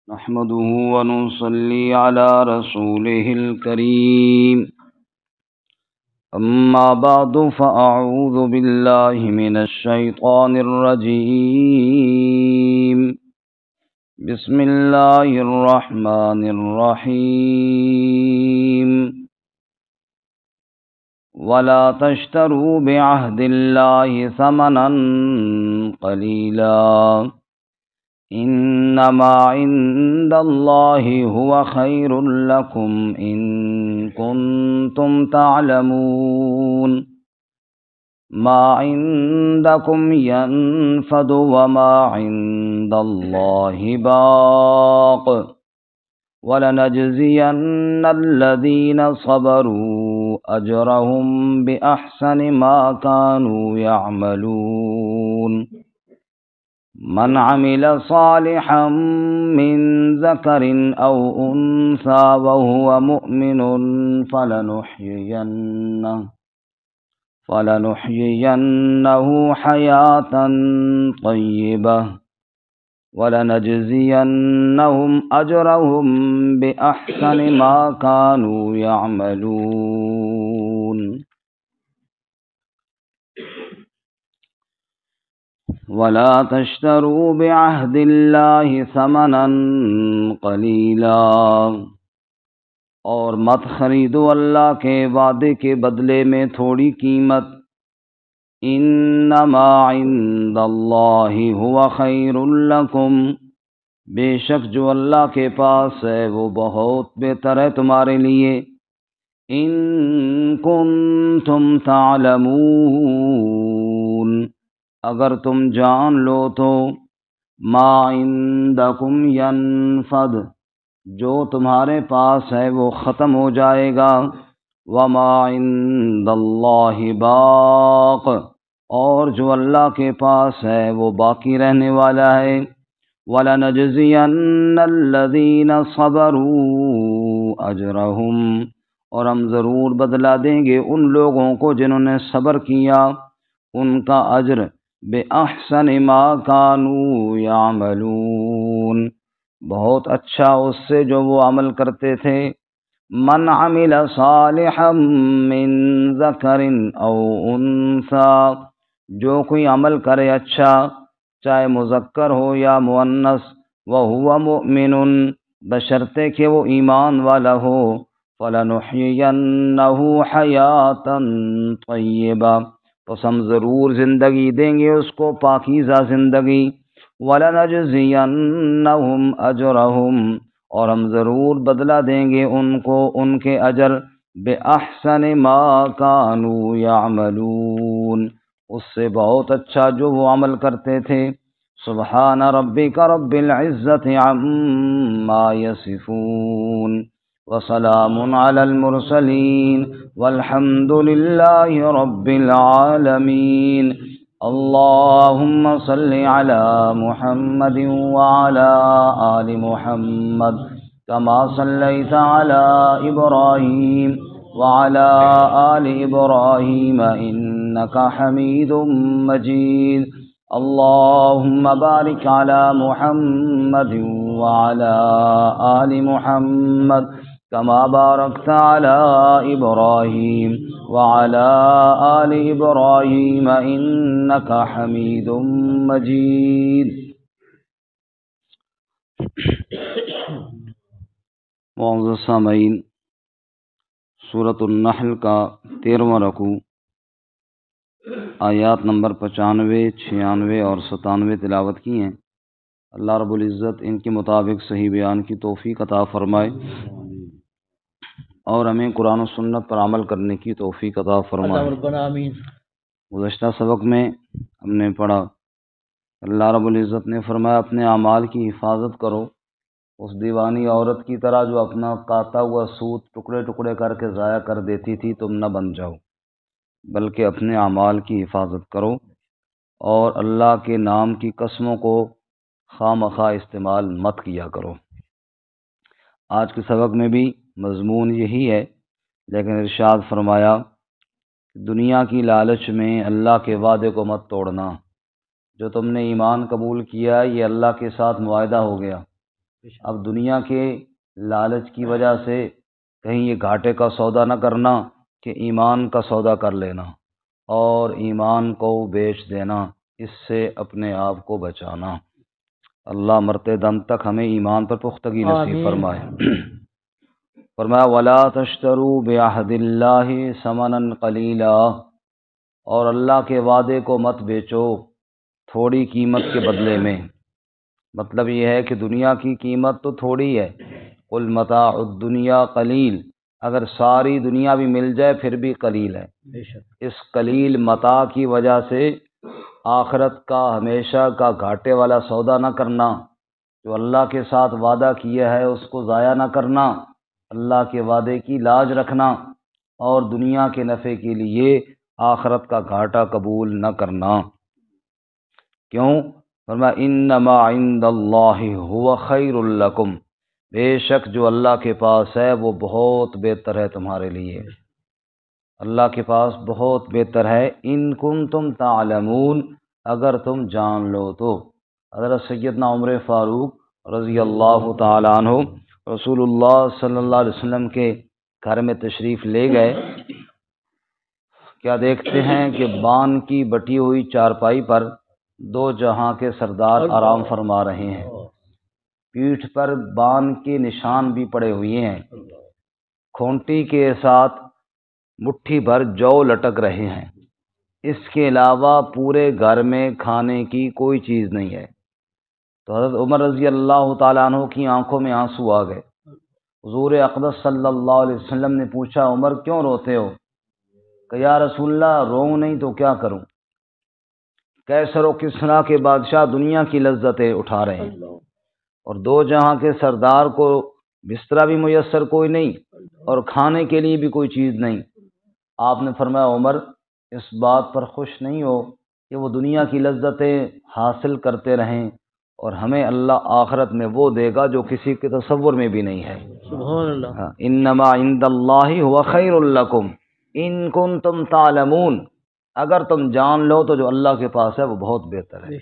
نحمده ونصلي على رسوله الكريم. أما بعد فأعوذ بالله من الشيطان الرجيم. بسم الله الرحمن الرحيم. ولا تشتروا بعهد الله ثمنا قليلا إنما عند الله هو خير لكم إن كنتم تعلمون. ما عندكم ينفد وما عند الله باق ولنجزين الذين صبروا أجرهم بأحسن ما كانوا يعملون. من عمل صالحا من ذكر أو أنثى وهو مؤمن فلنحيينه حياة طيبة ولنجزينهم أجرهم بأحسن ما كانوا يعملون. ولا تشتروا بعهد الله ثمنا قلیلا، اور مت خریدو اللہ کے وعدے کے بدلے میں تھوڑی قیمت. انما عند اللہ هو خیر لکم، بے شک جو اللہ کے پاس ہے وہ بہت بہتر ہے تمہارے لیے. ان کنتم تعلمون، اگر تم جان لو تو. ما عندکم ینفد، جو تمہارے پاس ہے وہ ختم ہو جائے گا. وما عند اللہ باق، اور جو اللہ کے پاس ہے وہ باقی رہنے والا ہے. وَلَنَجْزِيَنَّ الَّذِينَ صَبَرُوا أَجْرَهُمْ، اور ہم ضرور بدلہ دیں گے ان لوگوں کو جنہوں نے صبر کیا، ان کا اجر بِأَحْسَنِ مَا كَانُوا يَعْمَلُونَ، بہت اچھا اس سے جو وہ عمل کرتے تھے. من عمل صالحا من ذکر او انثی، جو کوئی عمل کرے اچھا چاہے مذکر ہو یا مؤنث. وہو مؤمن، بشرطے کہ وہ ایمان والا ہو. فلنحیینہ حیاۃ طیبہ، تو ہم ضرور زندگی دیں گے اس کو پاکیزہ زندگی. وَلَنَجْزِيَنَّهُمْ أَجْرَهُمْ، اور ہم ضرور بدلہ دیں گے ان کو ان کے اجر. بِأَحْسَنِ مَا كَانُوا يَعْمَلُونَ، اس سے بہت اچھا جو وہ عمل کرتے تھے. سبحان ربک رب العزة عما يصفون وسلام على المرسلين والحمد لله رب العالمين. اللهم صل على محمد وعلى آل محمد كما صليت على إبراهيم وعلى آل إبراهيم إنك حميد مجيد. اللهم بارك على محمد وعلى آل محمد كما باركت على إبراهيم وعلى آل إبراهيم إنك حميد مجيد. معزز سامعین، سورۃ النحل کا 13واں رکوع آیات نمبر 95، 96 اور 97 تلاوت کی ہیں. اللہ رب العزت ان کے مطابق صحیح بیان کی توفیق عطا فرمائے اور ہمیں قرآن و سنت پر عمل کرنے کی توفیق عطا فرمائے. گزشتہ سبق میں ہم نے پڑھا، اللہ رب العزت نے فرمایا اپنے اعمال کی حفاظت کرو، اس دیوانی عورت کی طرح جو اپنا کاتا ہوا سوت ٹکڑے ٹکڑے کر کے ضائع کر دیتی تھی تم نہ بن جاؤ، بلکہ اپنے اعمال کی حفاظت کرو اور اللہ کے نام کی قسموں کو خواہ مخواہ استعمال مت کیا کرو. آج کے سبق میں بھی مضمون یہی ہے، لیکن ارشاد فرمایا دنیا کی لالچ میں اللہ کے وعدے کو مت توڑنا. جو تم نے ایمان قبول کیا یہ اللہ کے ساتھ معاہدہ ہو گیا اب دنیا کے لالچ کی وجہ سے کہیں یہ گھاٹے کا سودا نہ کرنا کہ ایمان کا سودا کر لینا اور ایمان کو بیچ دینا، اس سے اپنے آپ کو بچانا۔ اللہ مرتے دم تک ہمیں ایمان پر پختگی نصیب فرمائے۔ فرمایا وَلَا تَشْتَرُوا بِعَهْدِ اللَّهِ ثَمَنًا قَلِيلًا، اور اللہ کے وعدے کو مت بیچو تھوڑی قیمت کے بدلے میں۔ مطلب یہ ہے کہ دنیا کی قیمت تو تھوڑی ہے، قُلْ مَتَاعُ الدُّنْيَا قَلِيلٌ، اگر ساری دنیا بھی مل جائے پھر بھی قلیل ہے۔ اس قلیل متاع کی وجہ سے آخرت کا ہمیشہ کا گھاٹے والا سودا نہ کرنا، جو اللہ کے ساتھ وعدہ کیا ہے اس کو ضائع نہ کرنا، اللہ کے وعدے کی لاج رکھنا اور دنیا کے نفع کے لیے آخرت کا گھاٹا قبول نہ کرنا۔ کیوں؟ فرمایا انما عند اللہ هو خیر لکم، بے شک جو اللہ کے پاس ہے وہ بہت بہتر ہے تمہارے لیے، اللہ کے پاس بہت بہتر ہے، ان کنتم تعلمون، اگر تم جان لو تو۔ حضرت سیدنا عمر فاروق رضی اللہ تعالیٰ عنہ رسول اللہ صلی اللہ علیہ وسلم کے گھر میں تشریف لے گئے، کیا دیکھتے ہیں کہ بان کی بٹی ہوئی چارپائی پر دو جہاں کے سردار آرام فرما رہے ہیں، پیٹھ پر بان کے نشان بھی پڑے ہوئے ہیں، کھونٹی کے ساتھ مٹھی بھر جو لٹک رہے ہیں، اس کے علاوہ پورے گھر میں کھانے کی کوئی چیز نہیں ہے۔ تو حضرت عمر رضی اللہ تعالیٰ عنہ کی آنکھوں میں آنسو آ گئے۔ حضور اقدس صلی اللہ علیہ وسلم نے پوچھا عمر کیوں روتے ہو؟ کہ یا رسول اللہ روؤں نہیں تو کیا کروں، کیسر و کسریٰ کے بادشاہ دنیا کی لذتیں اٹھا رہے ہیں اور دو جہاں کے سردار کو بستر بھی میسر کوئی نہیں اور کھانے کے لیے بھی کوئی چیز نہیں۔ آپ نے فرمایا عمر اس بات پر خوش نہیں ہو کہ وہ دنیا کی لذتیں حاصل کرتے رہیں اور ہمیں اللہ آخرت میں وہ دے گا جو کسی کے تصور میں بھی نہیں ہے۔ سبحان اللہ۔ انما عند اللہ هو خیر لکم ان کنتم تعلمون، اگر تم جان لو تو جو اللہ کے پاس ہے وہ بہت بہتر ہے۔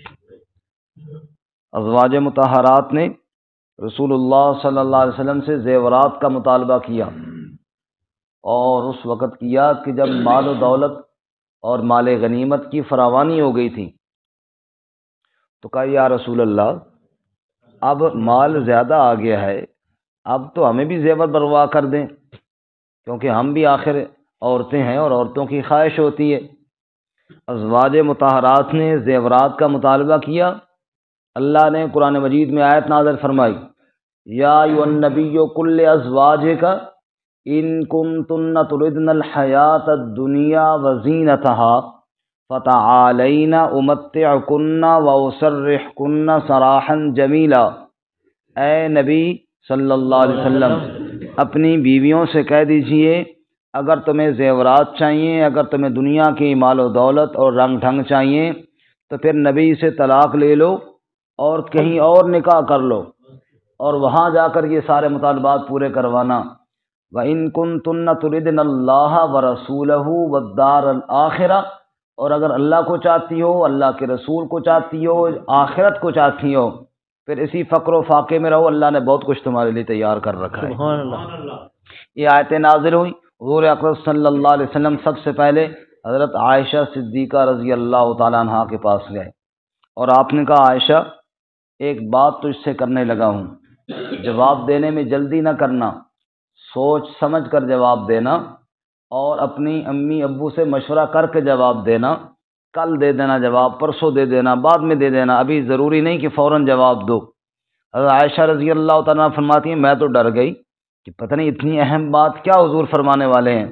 ازواج مطہرات نے رسول اللہ صلی اللہ علیہ وسلم سے زیورات کا مطالبہ کیا، اور اس وقت کیا کہ جب مال و دولت اور مال غنیمت کی فراوانی ہو گئی تھی، تو کہا یا رسول اللہ اب مال زیادہ آ گیا ہے، اب تو ہمیں بھی زیور بروا کر دیں، کیونکہ ہم بھی آخر عورتیں ہیں اور عورتوں کی خواہش ہوتی ہے۔ ازواج مطہرات نے زیورات کا مطالبہ کیا، اللہ نے قرآن مجید میں آیت نازل فرمائی یا ایھا النبی قل لازواجک ان کنتن تردن الحیاۃ الدنیا وزینتها فتعالین امتعکن واسرحکن سراحا جمیلا۔ اے نبی صلی اللہ علیہ وسلم اپنی بیویوں سے کہہ دیجئے اگر تمہیں زیورات چاہیے، اگر تمہیں دنیا کی مال و دولت اور رنگ ڈھنگ چاہیے تو پھر نبی سے طلاق لے لو اور کہیں اور نکاح کر لو اور وہاں جا کر یہ سارے مطالبات پورے کروانا۔ وَإِن كُنتُنَّ تُرِدْنَ اللَّهَ وَرَسُولَهُ وَالدَّارَ الْآخِرَةَ، اور اگر اللہ کو چاہتی ہو، اللہ کے رسول کو چاہتی ہو، آخرت کو چاہتی ہو، پھر اسی فقر و فاقے میں رہو، اللہ نے بہت کچھ تمہارے لیے تیار کر رکھا ہے۔ سبحان اللہ۔ یہ آیتیں نازل ہوئی، حضور اکرم صلی اللہ علیہ وسلم سب سے پہلے حضرت عائشہ صدیقہ رضی اللہ تعالیٰ عنہا کے پاس گئے اور آپ نے کہا عائشہ ایک بات تجھ سے کرنے لگا ہوں، جواب دینے میں جلدی نہ کرنا، سوچ سمجھ کر جواب دینا اور اپنی امی ابو سے مشورہ کر کے جواب دینا، کل دے دینا جواب، پرسوں دے دینا، بعد میں دے دینا، ابھی ضروری نہیں کہ فوراً جواب دو۔ حضرت عائشہ رضی اللہ تعالیٰ فرماتی ہیں میں تو ڈر گئی کہ پتہ نہیں اتنی اہم بات کیا حضور فرمانے والے ہیں۔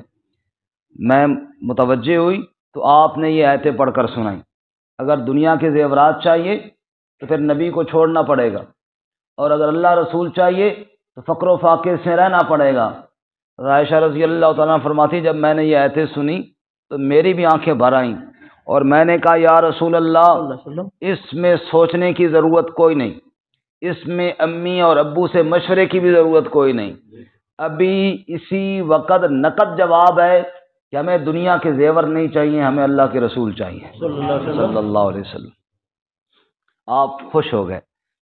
میں متوجہ ہوئی تو آپ نے یہ آیتیں پڑھ کر سنائیں، اگر دنیا کے زیورات چاہیے تو پھر نبی کو چھوڑنا پڑے گا، اور اگر اللہ رسول چاہیے تو فقر و فاقے سے رہنا پڑے گا۔ عائشہ رضی اللہ تعالیٰ فرماتی جب میں نے یہ آیتیں سنی تو میری بھی آنکھیں بھر آئیں اور میں نے کہا یا رسول اللہ اس میں سوچنے کی ضرورت کوئی نہیں، اس میں امی اور ابو سے مشورے کی بھی ضرورت کوئی نہیں، ابھی اسی وقت نقد جواب ہے کہ ہمیں دنیا کے زیور نہیں چاہیے، ہمیں اللہ کے رسول چاہیے صلی اللہ علیہ وسلم۔ آپ خوش ہو گئے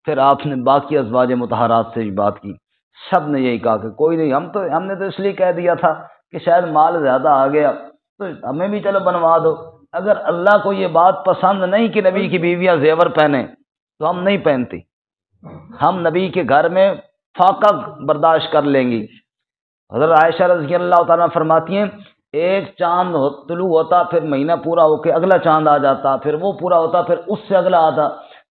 پھر آپ نے باقی ازواج مطہرات سے بھی بات کی، سب نے یہی کہا کہ کوئی نہیں، ہم نے تو اس لیے کہہ دیا تھا کہ شاید مال زیادہ آ گیا تو ہمیں بھی چلو بنوا دو۔ اگر اللہ کو یہ بات پسند نہیں کہ نبی کی بیویاں زیور پہنیں تو ہم نہیں پہنتی، ہم نبی کے گھر میں فاقہ برداشت کر لیں گی۔ حضرت عائشہ رضی اللہ تعالیٰ فرماتی ہیں ایک چاند طلوع ہوتا، پھر مہینہ پورا ہو کے اگلا چاند آ جاتا، پھر وہ پورا ہوتا، پھر اس سے اگلا آتا،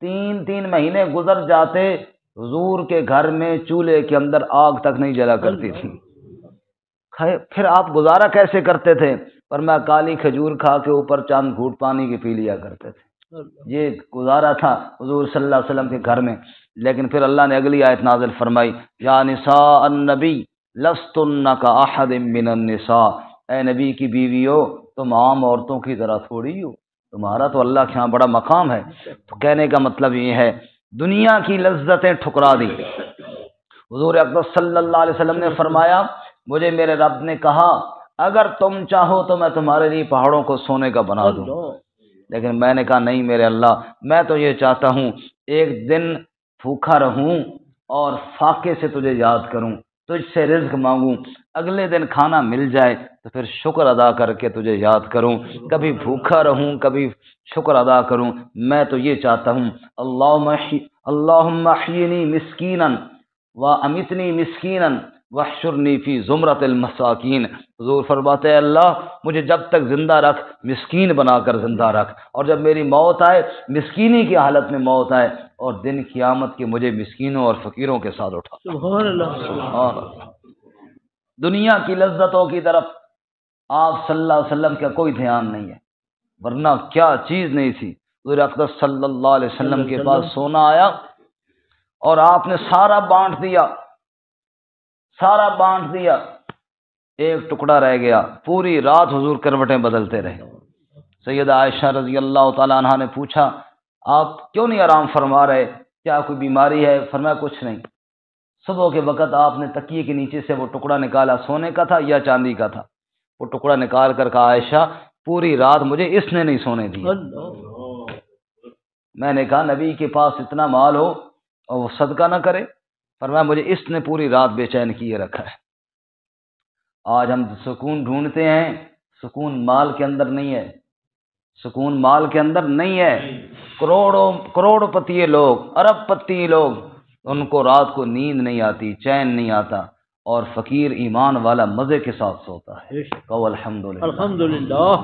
3 مہینے گزر جاتے، حضور کے گھر میں چولہے کے اندر آگ تک نہیں جلا کرتی تھی۔ پھر آپ گزارا کیسے کرتے تھے؟ پر میں کالی کھجور کھا کے اوپر چاند گھوٹ پانی کی پی لیا کرتے تھے، یہ گزارا تھا حضور صلی اللہ علیہ وسلم کے گھر میں۔ لیکن پھر اللہ نے اگلی آیت نازل فرمائی، یا نساء النبی لستن کاحد من النساء، اے نبی کی بیویو تم عام عورتوں کی طرح تھوڑی ہو، تمہارا تو اللہ کے ہاں بڑا مقام ہے۔ تو کہنے کا مطلب یہ ہے دنیا کی لذتیں ٹھکرا دی۔ حضور اقدس صلی اللہ علیہ وسلم نے فرمایا مجھے میرے رب نے کہا اگر تم چاہو تو میں تمہارے لیے پہاڑوں کو سونے کا بنا دوں، لیکن میں نے کہا نہیں میرے اللہ، میں تو یہ چاہتا ہوں ایک دن بھوکا رہوں اور فاقے سے تجھے یاد کروں، تجھ سے رزق مانگوں، اگلے دن کھانا مل جائے تو پھر شکر ادا کر کے تجھے یاد کروں، کبھی بھوکا رہوں کبھی شکر ادا کروں۔ میں تو یہ چاہتا ہوں اللہم احیینی مسکینا وامیتنی مسکینا واحشرنی فی زمرۃ المساکین۔ حضور فرماتے ہیں اللہ مجھے جب تک زندہ رکھ، مسکین بنا کر زندہ رکھ، اور جب میری موت آئے مسکینی کی حالت میں موت آئے، اور دن قیامت کے مجھے مسکینوں اور فقیروں کے ساتھ اٹھا۔ سبحان اللہ، سبحان اللہ۔ دنیا کی لذتوں کی طرف آپ صلی اللہ علیہ وسلم کا کوئی دھیان نہیں ہے، ورنہ کیا چیز نہیں تھی۔ حضور اقدس صلی اللہ علیہ وسلم کے پاس سونا آیا اور آپ نے سارا بانٹ دیا، سارا بانٹ دیا، ایک ٹکڑا رہ گیا۔ پوری رات حضور کروٹیں بدلتے رہے۔ سیدہ عائشہ رضی اللہ تعالیٰ عنہ نے پوچھا آپ کیوں نہیں آرام فرما رہے، کیا کوئی بیماری ہے؟ فرمایا کچھ نہیں۔ صبح کے وقت آپ نے تکیے کے نیچے سے وہ ٹکڑا نکالا، سونے کا تھا یا چاندی کا تھا، وہ ٹکڑا نکال کر کہا عائشہ پوری رات مجھے اس نے نہیں سونے دیا۔ میں نے کہا نبی کے پاس اتنا مال ہو اور وہ صدقہ نہ کرے؟ فرمایا مجھے اس نے پوری رات بے چین کیے رکھا ہے۔ آج ہم سکون ڈھونڈتے ہیں، سکون مال کے اندر نہیں ہے، سکون مال کے اندر نہیں ہے۔ کروڑ پتی لوگ، ارب پتی لوگ، ان کو رات کو نیند نہیں آتی، چین نہیں آتا، اور فقیر ایمان والا مزے کے ساتھ سوتا ہے۔ کہو الحمدللہ، الحمدللہ۔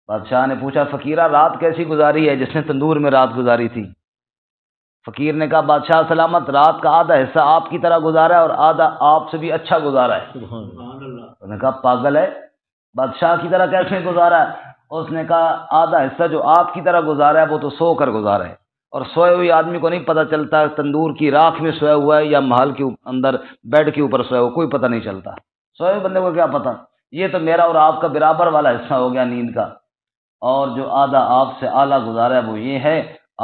بادشاہ نے پوچھا فقیرہ رات کیسی گزاری ہے؟ جس نے تندور میں رات گزاری تھی۔ فقیر نے کہا بادشاہ سلامت، رات کا آدھا حصہ آپ کی طرح گزارا ہے اور آدھا آپ سے بھی اچھا گزارا ہے۔ انہوں نے کہا پاگل ہے، بادشاہ کی طرح کیسے گزارا ہے؟ اس نے کہا آدھا حصہ جو آپ کی طرح گزارا ہے وہ تو سو کر گزارا ہے، اور سوئے ہوئے آدمی کو نہیں پتہ چلتا تندور کی راکھ میں سویا ہوا ہے یا محل کے اندر بیڈ کے اوپر سویا ہوا، کوئی پتہ نہیں چلتا، سوئے ہوئے بندے کو کیا پتہ۔ یہ تو میرا اور آپ کا برابر والا حصہ ہو گیا نیند کا، اور جو آدھا آپ سے اعلیٰ گزارا ہے وہ یہ ہے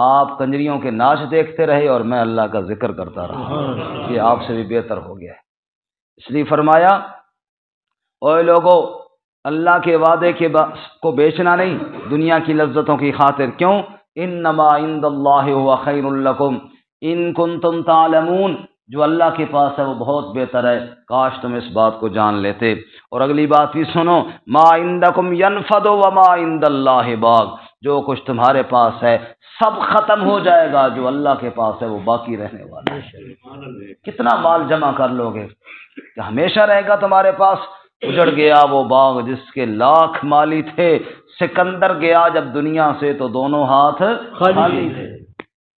آپ کنجریوں کے ناچ دیکھتے رہے اور میں اللہ کا ذکر کرتا رہا، یہ آپ سے بھی بہتر ہو گیا ہے۔ اس لیے فرمایا اوے لوگو اللہ کے وعدے کے کو بیچنا نہیں دنیا کی لذتوں کی خاطر۔ کیوں؟ انما عند اللہ هو خیر لکم ان کنتم تعلمون، جو اللہ کے پاس ہے وہ بہت بہتر ہے، کاش تم اس بات کو جان لیتے۔ اور اگلی بات بھی سنو، ما عندکم ینفد وما عند اللہ باق، جو کچھ تمہارے پاس ہے سب ختم ہو جائے گا، جو اللہ کے پاس ہے وہ باقی رہنے والا ہے۔ کتنا مال جمع کر لو گے کہ ہمیشہ رہے گا تمہارے پاس؟ اجڑ گیا وہ باغ جس کے لاکھ مالی تھے، سکندر گیا جب دنیا سے تو دونوں ہاتھ خالی تھے۔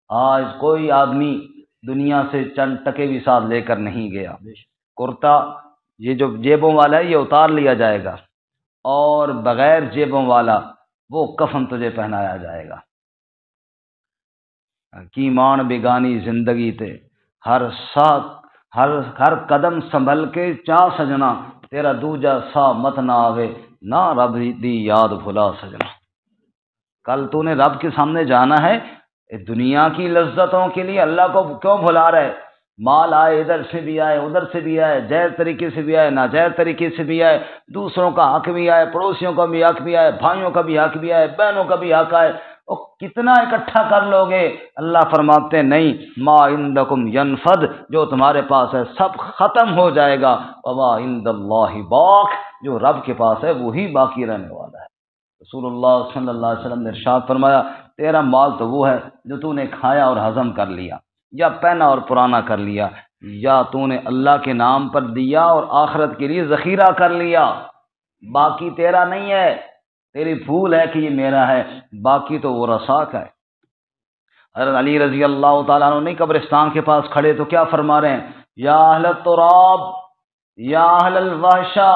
آج کوئی آدمی دنیا سے چند ٹکے بھی ساتھ لے کر نہیں گیا۔ کرتا یہ جو جیبوں والا ہے یہ اتار لیا جائے گا، اور بغیر جیبوں والا وہ کفن تجھے پہنایا جائے گا۔ کیمان بیگانی زندگی تے ہر قدم سنبھل کے چا سجنا، تیرا دوجا سا مت نہ آوے، نہ رب دی یاد بھلا سجنا۔ کل تو نے رب کے سامنے جانا ہے، دنیا کی لذتوں کے لیے اللہ کو کیوں بھلا رہے؟ مال آئے ادھر سے بھی آئے ادھر سے بھی آئے، جائز طریقے سے بھی آئے ناجائز طریقے سے بھی آئے، دوسروں کا حق بھی آئے، پڑوسیوں کا بھی حق بھی آئے، بھائیوں کا بھی حق بھی آئے، بہنوں کا بھی حق آئے، اور کتنا اکٹھا کر لو گے؟ اللہ فرماتے نہیں، ما عندکم ینفد، جو تمہارے پاس ہے سب ختم ہو جائے گا، وما عند اللہ باق، جو رب کے پاس ہے وہی باقی رہنے والا ہے۔ رسول اللہ صلی اللہ علیہ وسلم نے ارشاد فرمایا، تیرا مال تو وہ ہے جو تو نے کھایا اور ہضم کر لیا، یا پہنا اور پرانا کر لیا، یا تو نے اللہ کے نام پر دیا اور آخرت کے لیے ذخیرہ کر لیا، باقی تیرا نہیں ہے، تیری بھول ہے کہ یہ میرا ہے، باقی تو وہ رسا کا ہے۔ حضرت علی رضی اللہ تعالیٰ عنہ نہیں قبرستان کے پاس کھڑے تو کیا فرما رہے ہیں؟ یا اہل التراب، یا اہل الوحشہ،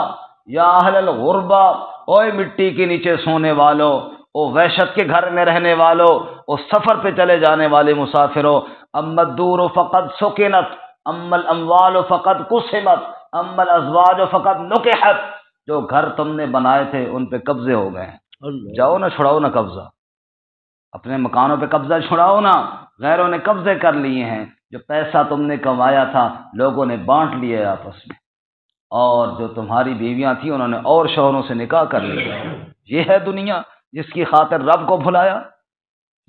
یا اہل الغربہ، اوے مٹی کے نیچے سونے والو، او وحشت کے گھر میں رہنے والو، او سفر پہ چلے جانے والے مسافروں، اما الدور فقد سکنت، اما الاموال فقد قسمت، اما الازواج فقد نکحت، جو گھر تم نے بنائے تھے ان پہ قبضے ہو گئے ہیں، جاؤ نہ چھڑاؤ نہ قبضہ، اپنے مکانوں پہ قبضہ چھڑاؤ نا، غیروں نے قبضے کر لیے ہیں، جو پیسہ تم نے کمایا تھا لوگوں نے بانٹ لیے آپس میں، اور جو تمہاری بیویاں تھیں انہوں نے اور شوہروں سے نکاح کر لیا۔ یہ ہے دنیا جس کی خاطر رب کو بھلایا،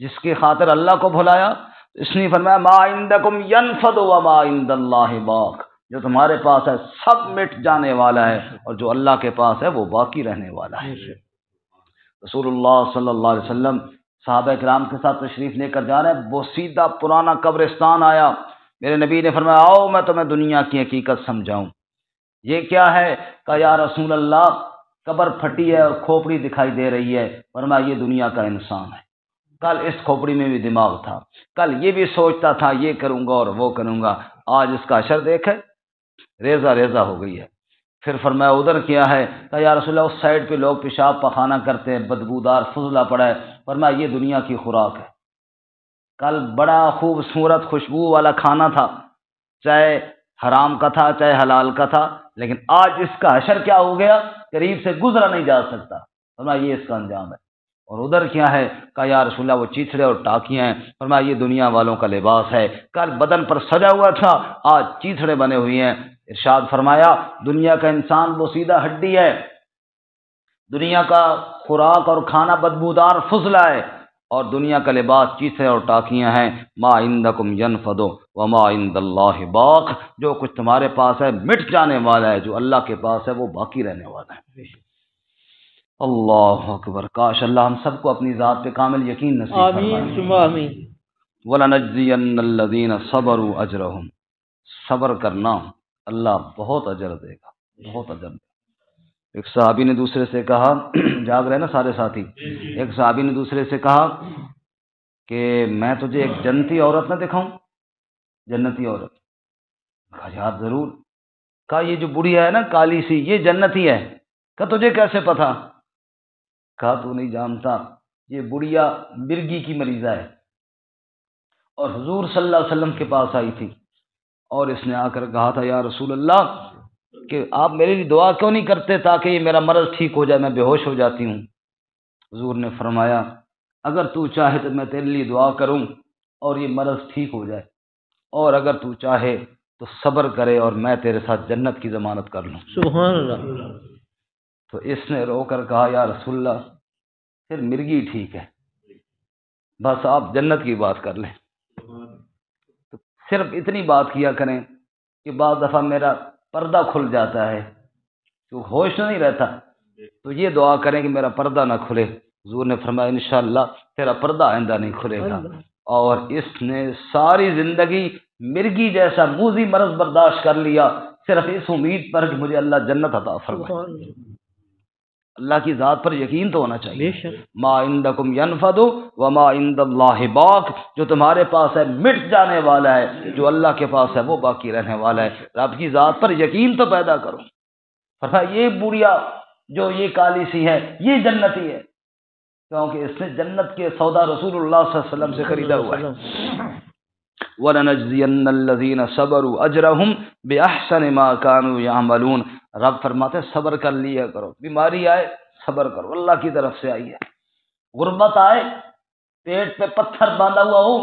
جس کی خاطر اللہ کو بھلایا۔ اس نے فرمایا ما عندکم ینفد وما عند اللہ باق، جو تمہارے پاس ہے سب مٹ جانے والا ہے، اور جو اللہ کے پاس ہے وہ باقی رہنے والا ہے۔ رسول اللہ صلی اللہ علیہ وسلم صحابہ کرام کے ساتھ تشریف لے کر جا رہے ہیں، وہ سیدھا پرانا قبرستان آیا، میرے نبی نے فرمایا آؤ میں تمہیں دنیا کی حقیقت سمجھاؤں۔ یہ کیا ہے؟ کہا یا رسول اللہ قبر پھٹی ہے اور کھوپڑی دکھائی دے رہی ہے، فرمایا یہ دنیا کا انسان ہے، کل اس کھوپڑی میں بھی دماغ تھا، کل یہ بھی سوچتا تھا یہ کروں گا اور وہ کروں گا، آج اس کا حشر دیکھے ریزہ ریزہ ہو گئی ہے۔ پھر فرمایا ادھر کیا ہے؟ کہا یا رسول اللہ اس سائڈ پہ لوگ پیشاب پخانہ کرتے ہیں، بدبودار فضلہ پڑا ہے، فرمایا یہ دنیا کی خوراک ہے، کل بڑا خوبصورت خوشبو والا کھانا تھا، چاہے حرام کا تھا چاہے حلال کا تھا، لیکن آج اس کا حشر کیا ہو گیا؟ قریب سے گزرا نہیں جا سکتا، فرمایا یہ اس کا انجام ہے۔ اور ادھر کیا ہے؟ کہا یا رسول اللہ وہ چیتھڑے اور ٹاکیاں ہیں، فرمایا یہ دنیا والوں کا لباس ہے، کل بدن پر سجا ہوا تھا آج چیتھڑے بنے ہوئے ہیں۔ ارشاد فرمایا دنیا کا انسان وہ سیدھا ہڈی ہے، دنیا کا خوراک اور کھانا بدبودار فضلہ ہے، اور دنیا کا لباس چیتھڑے اور ٹاکیاں ہیں۔ ما عندکم ینفد وما عند اللہ باق، جو کچھ تمہارے پاس ہے مٹ جانے والا ہے، جو اللہ کے پاس ہے وہ باقی رہنے والا ہے۔ اللہ اکبر، کاش اللہ ہم سب کو اپنی ذات پہ کامل یقین نصیب فرمائے۔ آمین ثم آمین۔ وَلَنَجْزِيَنَّ الَّذِينَ صَبَرُوا أَجْرَهُمْ، صبر کرنا اللہ بہت اجر دے گا، بہت اجر دے گا۔ ایک صحابی نے دوسرے سے کہا، جاگ رہے نا سارے ساتھی، ایک صحابی نے دوسرے سے کہا کہ میں تجھے ایک جنتی عورت نہ دکھاؤں، جنتی عورت؟ کہا یار ضرور۔ کہا یہ جو بڑھیا ہے نا کالی سی، یہ جنتی ہے؟ کہا تجھے کیسے پتا؟ کہا تو نہیں جانتا، یہ بڑھیا مرگی کی مریضہ ہے، اور حضور صلی اللہ علیہ وسلم کے پاس آئی تھی، اور اس نے آ کر کہا تھا یا رسول اللہ کہ آپ میرے لیے دعا کیوں نہیں کرتے تاکہ یہ میرا مرض ٹھیک ہو جائے، میں بے ہوش ہو جاتی ہوں۔ حضور نے فرمایا اگر تو چاہے تو میں تیرے لیے دعا کروں اور یہ مرض ٹھیک ہو جائے، اور اگر تو چاہے تو صبر کرے اور میں تیرے ساتھ جنت کی ضمانت کر لوں۔ سبحان اللہ۔ تو اس نے رو کر کہا یا رسول اللہ پھر مرگی ٹھیک ہے، بس آپ جنت کی بات کر لیں۔ تو صرف اتنی بات کیا کریں کہ بعض دفعہ میرا پردہ کھل جاتا ہے تو ہوش نہیں رہتا، تو یہ دعا کریں کہ میرا پردہ نہ کھلے۔ حضور نے فرمایا انشاءاللہ تیرا پردہ آئندہ نہیں کھلے گا۔ اور اس نے ساری زندگی مرگی جیسا موذی مرض برداشت کر لیا، صرف اس امید پر کہ مجھے اللہ جنت عطا فرمائے۔ اللہ کی ذات پر یقین تو ہونا چاہیے۔ ما عندکم ینفد وما عند اللہ باق، جو تمہارے پاس ہے مٹ جانے والا ہے، جو اللہ کے پاس ہے وہ باقی رہنے والا ہے۔ رب کی ذات پر یقین تو پیدا کرو۔ فرمایا یہ بڑھیا جو یہ کالی سی ہے یہ جنتی ہے، کیونکہ اس نے جنت کے سودا رسول اللہ صلی اللہ علیہ وسلم سے خریدا ہوا ہے۔ وَلَنَجْزِيَنَّ الَّذِينَ صَبَرُوا أَجْرَهُمْ بِأَحْسَنِ مَا كَانُوا يَعْمَلُونَ۔ رب فرماتے ہیں صبر کر لیا کرو، بیماری آئے صبر کرو، اللہ کی طرف سے آئی ہے، غربت آئے، پیٹ پہ پتھر باندھا ہوا ہو،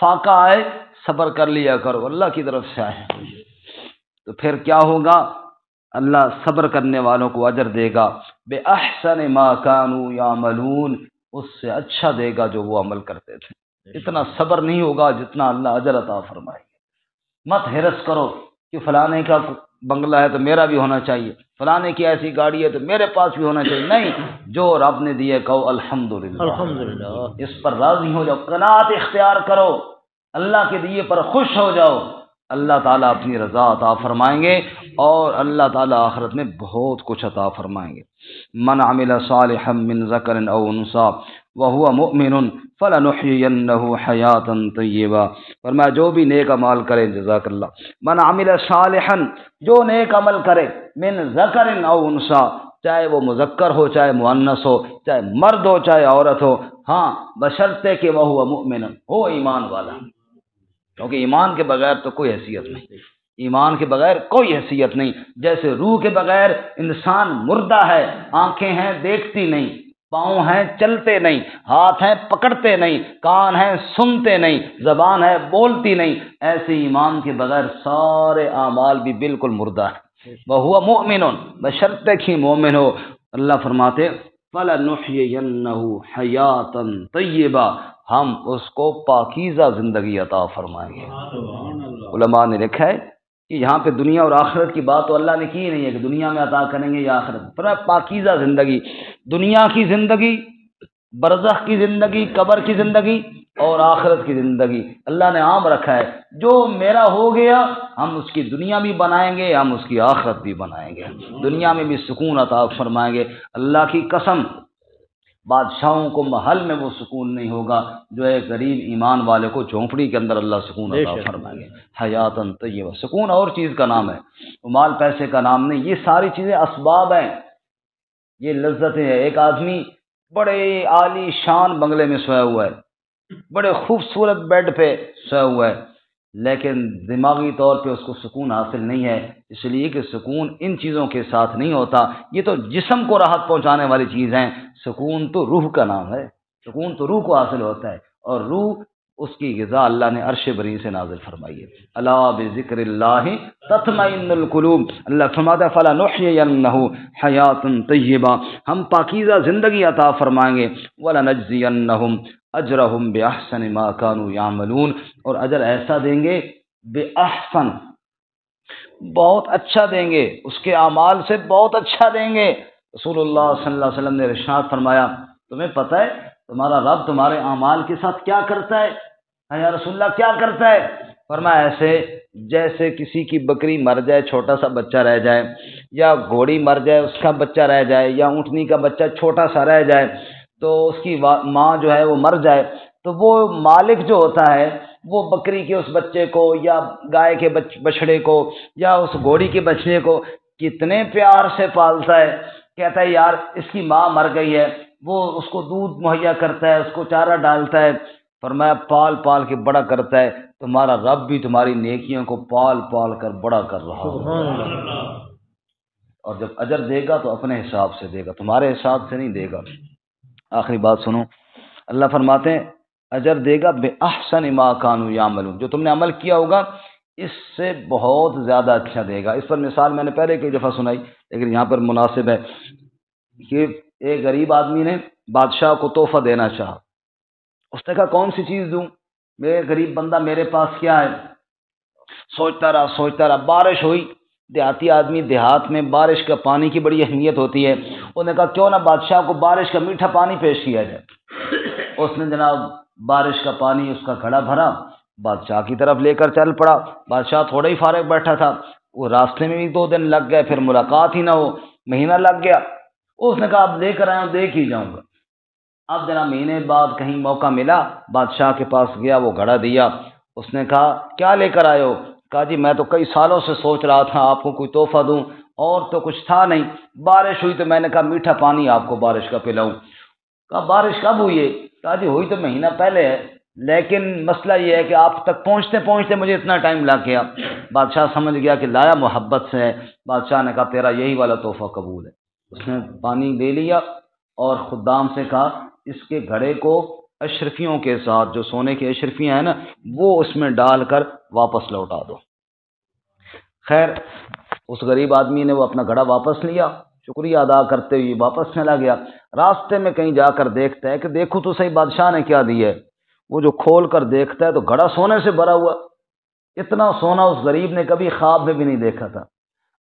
فاقہ آئے، صبر کر لیا کرو، اللہ کی طرف سے آئے۔ تو پھر کیا ہوگا؟ اللہ صبر کرنے والوں کو اجر دے گا، بِأَحْسَنِ مَا كَانُوا يَعْمَلُونَ، اس سے اچھا دے گا جو وہ عمل کرتے تھے۔ اتنا صبر نہیں ہوگا جتنا اللہ اجر عطا فرمائے گا۔ مت حرص کرو کہ فلانے کا بنگلہ ہے تو میرا بھی ہونا چاہیے، فلانے کی ایسی گاڑی ہے تو میرے پاس بھی ہونا چاہیے، نہیں، جو رب نے دیے کہو الحمدللہ، الحمدللہ، اس پر راضی ہو جاؤ، قناعت اختیار کرو، اللہ کے دیے پر خوش ہو جاؤ، اللہ تعالیٰ اپنی رضا عطا فرمائیں گے، اور اللہ تعالیٰ آخرت میں بہت کچھ عطا فرمائیں گے۔ من عمل صالحا من ذکر او انثی وهو مؤمن فلنحيينه حیاتا طیبہ، فرمایا جو بھی نیک عمل کرے، جزاک اللہ، من عمل صالحا، جو نیک عمل کرے، من ذکر او انثی، چاہے وہ مذکر ہو چاہے مؤنث ہو، چاہے مرد ہو چاہے عورت ہو، ہاں بشرطے کہ وہو مؤمن، ہو ایمان والا، کیونکہ ایمان کے بغیر تو کوئی حیثیت نہیں، ایمان کے بغیر کوئی حیثیت نہیں۔ جیسے روح کے بغیر انسان مردہ ہے، آنکھیں ہیں دیکھتی نہیں، پاؤں ہیں چلتے نہیں، ہاتھ ہیں پکڑتے نہیں، کان ہیں سنتے نہیں، زبان ہے بولتی نہیں، ایسے ایمان کے بغیر سارے اعمال بھی بالکل مردہ ہیں۔ وَهُوَ مُؤْمِنٌ، بشرطے کہ مومن ہو، اللہ فرماتے فَلَنُحْيِيَنَّهُ حَيَاةً طَيِّبَةً، ہم اس کو پاکیزہ زندگی عطا فرمائیں گے۔ علماء نے لکھا ہے کہ یہاں پہ دنیا اور آخرت کی بات تو اللہ نے کی نہیں ہے کہ دنیا میں عطا کریں گے یا آخرت، پر پاکیزہ زندگی، دنیا کی زندگی، برزخ کی زندگی، قبر کی زندگی اور آخرت کی زندگی اللہ نے عام رکھا ہے۔ جو میرا ہو گیا ہم اس کی دنیا بھی بنائیں گے، ہم اس کی آخرت بھی بنائیں گے، دنیا میں بھی سکون عطا فرمائیں گے۔ اللہ کی قسم، بادشاہوں کو محل میں وہ سکون نہیں ہوگا جو ایک غریب ایمان والے کو جھونپڑی کے اندر اللہ سکون عطا فرمائیں گے۔ حیاتن طیبہ، سکون اور چیز کا نام ہے، مال پیسے کا نام نہیں، یہ ساری چیزیں اسباب ہیں، یہ لذتیں ہیں۔ ایک آدمی بڑے عالی شان بنگلے میں سویا ہوا ہے، بڑے خوبصورت بیڈ پہ سویا ہوا ہے، لیکن دماغی طور پہ اس کو سکون حاصل نہیں ہے، اس لیے کہ سکون ان چیزوں کے ساتھ نہیں ہوتا، یہ تو جسم کو راحت پہنچانے والی چیز ہیں، سکون تو روح کا نام ہے، سکون تو روح کو حاصل ہوتا ہے، اور روح اس کی غذا اللہ نے عرش بری سے نازل فرمائی ہے۔ الا بذکر اللہ تطمئن القلوب، اللہ فرماتا ہے فلنحیینہ حیاۃ طیبہ، ہم پاکیزہ زندگی عطا فرمائیں گے، ولنجزینہم اجرہم باحسن ما کانوا یعملون، اور اجر ایسا دیں گے باحسن، بہت اچھا دیں گے، اس کے اعمال سے بہت اچھا دیں گے۔ رسول اللہ صلی اللہ علیہ وسلم نے ارشاد فرمایا، تمہیں پتہ ہے تمہارا رب تمہارے اعمال کے ساتھ کیا کرتا ہے؟ یا رسول اللہ کیا کرتا ہے؟ فرمایا ایسے جیسے کسی کی بکری مر جائے، چھوٹا سا بچہ رہ جائے، یا گھوڑی مر جائے اس کا بچہ رہ جائے، یا اونٹنی کا بچہ چھوٹا سا رہ جائے، تو اس کی ماں جو ہے وہ مر جائے، تو وہ مالک جو ہوتا ہے وہ بکری کے اس بچے کو یا گائے کے بچڑے کو یا اس گھوڑی کے بچڑے کو کتنے پیار سے پالتا ہے، کہتا ہے یار اس کی ماں مر گئی ہے، وہ اس کو دودھ مہیا کرتا ہے، اس کو چارہ ڈالتا ہے، فرمایا پال پال کے بڑا کرتا ہے، تمہارا رب بھی تمہاری نیکیوں کو پال پال کر بڑا کر رہا ہے، اور جب اجر دے گا تو اپنے حساب سے دے گا، تمہارے حساب سے نہیں دے گا۔ آخری بات سنو، اللہ فرماتے ہیں اجر دے گا بِأَحْسَنِ مَا كَانُوا يَعْمَلُونَ، جو تم نے عمل کیا ہوگا اس سے بہت زیادہ اچھا دے گا۔ اس پر مثال میں نے پہلے کئی دفعہ سنائی لیکن یہاں پر مناسب ہے کہ ایک غریب آدمی نے بادشاہ کو تحفہ دینا چاہا، اس نے کہا کون سی چیز دوں، میرے غریب بندہ میرے پاس کیا ہے، سوچتا رہا، بارش ہوئی، دیہاتی آدمی دیہات میں بارش کا پانی کی بڑی اہمیت ہوتی ہے، انہوں نے کہا کیوں نہ بادشاہ کو بارش کا میٹھا پانی پیش کیا جائے، اس نے جناب بارش کا پانی اس کا گھڑا بھرا، بادشاہ کی طرف لے کر چل پڑا، بادشاہ تھوڑا ہی فارغ بیٹھا تھا، وہ راستے میں بھی 2 دن لگ گئے، پھر ملاقات ہی نہ ہو، مہینہ لگ گیا، اس نے کہا اب لے کر آیا ہوں دیکھ ہی جاؤں گا، اب جناب مہینے بعد کہیں موقع ملا، بادشاہ کے پاس گیا، وہ گھڑا دیا، اس نے کہا کیا لے کر آئے ہو، کہا جی میں تو کئی سالوں سے سوچ رہا تھا آپ کو کوئی تحفہ دوں، اور تو کچھ تھا نہیں، بارش ہوئی تو میں نے کہا میٹھا پانی آپ کو بارش کا پلاؤں، کہا بارش کب ہوئی ہے، کہا جی ہوئی تو مہینہ پہلے ہے، لیکن مسئلہ یہ ہے کہ آپ تک پہنچتے پہنچتے مجھے اتنا ٹائم لگ گیا۔ بادشاہ سمجھ گیا کہ لایا محبت سے ہے، بادشاہ نے کہا تیرا یہی والا تحفہ قبول ہے، اس نے پانی لے لیا اور خدام سے کہا اس کے گھڑے کو اشرفیوں کے ساتھ، جو سونے کے اشرفیاں ہیں نا، وہ اس میں ڈال کر واپس لوٹا دو۔ خیر اس غریب آدمی نے وہ اپنا گھڑا واپس لیا، شکریہ ادا کرتے ہوئے واپس چلا گیا۔ راستے میں کہیں جا کر دیکھتا ہے کہ دیکھو تو صحیح بادشاہ نے کیا دیا ہے۔ وہ جو کھول کر دیکھتا ہے تو گھڑا سونے سے بھرا ہوا، اتنا سونا اس غریب نے کبھی خواب میں بھی نہیں دیکھا تھا۔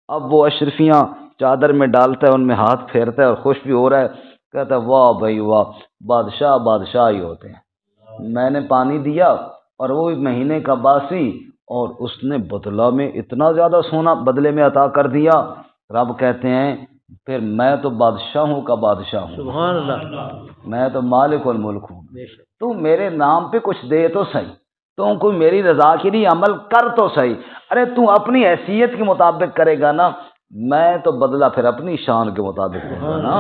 اب وہ اشرفیاں چادر میں ڈالتا ہے، ان میں ہاتھ پھیرتا ہے اور خوش بھی ہو رہا ہے، کہتا ہے واہ بھائی واہ، بادشاہ بادشاہ ہی ہوتے ہیں۔ میں نے پانی دیا اور وہ مہینے کا باسی، اور اس نے بدلہ میں اتنا زیادہ سونا بدلے میں عطا کر دیا۔ رب کہتے ہیں پھر میں تو بادشاہوں کا بادشاہ ہوں، سبحان اللہ، میں تو مالک الملک ہوں، تو میرے نام پہ کچھ دے تو صحیح، تو کوئی میری رضا کے لیے عمل کر تو صحیح۔ ارے تو اپنی حیثیت کے مطابق کرے گا نا، میں تو بدلہ پھر اپنی شان کے مطابق دوں گا نا،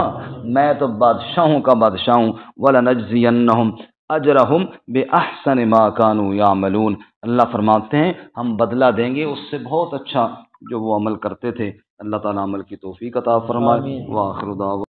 میں تو بادشاہوں کا بادشاہ ہوں۔ وَلَنَجْزِيَنَّهُمْ أَجْرَهُمْ بِأَحْسَنِ مَا كَانُوا يَعْمَلُونَ، اللہ فرماتے ہیں ہم بدلہ دیں گے اس سے بہت اچھا جو وہ عمل کرتے تھے۔ اللہ تعالیٰ عمل کی توفیق عطا فرمائے۔ وآخر دعوانا